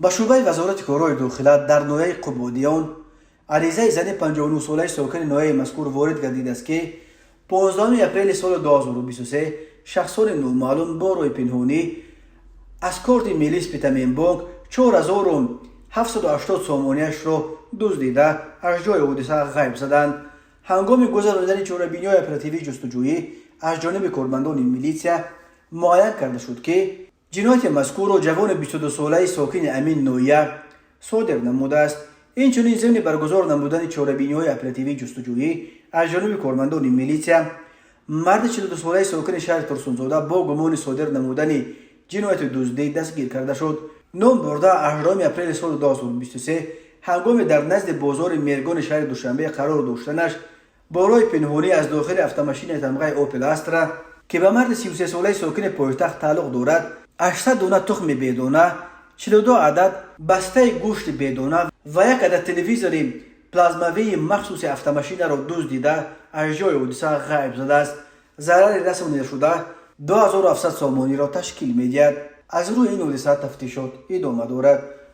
با شعبه وزارت کارهای داخله در ناحیه قبادیان عریضه زن 59 ساله ساکن ناحیه مذکور وارد گردیده است که 15 اپریل سال 2023 شخصان نامعلوم با روی پنهانی از کارت ملی سپیتامین بانک 4780 سامانیش را دزدیده از جای حادثه غیب زدند. هنگام گذراندن چاره‌بینی‌های اپراتیوی جستجویی از جانب کارمندان میلیسیا معین کرده شد که جنایت مذکور را جوان 22 ساله ساکن امین ناحیه صادر نموده است. این چنین ضمن برگزار نمودن چاره‌بینی‌های اپراتیوی جستجویی از جانب کارمندان میلیسیا مرد 42 ساله ساکن شهر ترسونزاده با گمان صادر نمودن جنایت دزدی دستگیر کرده شد. نام برده 18 اپریل سال 2023 هنگام در نزد بازار میرگان شهر دوشنبه قرار داشتنش بالای پنهانی از داخل автомاشین تمغه اوپل استرا که به مرد 33 ساله ساکن پایتخت تعلق دارد 800 دانه تخم بدانه، 42 عدد بسته گوشت بدانه و یک عدد تلویزیون پلازماوی مخصوص автомاشین را دزدیده از جای حادثه غیب زده است. ضرر رسانیده شده 2700 سامانی را تشکیل می‌دهد. از روی این حادثه تفتیشات ادامه دارد.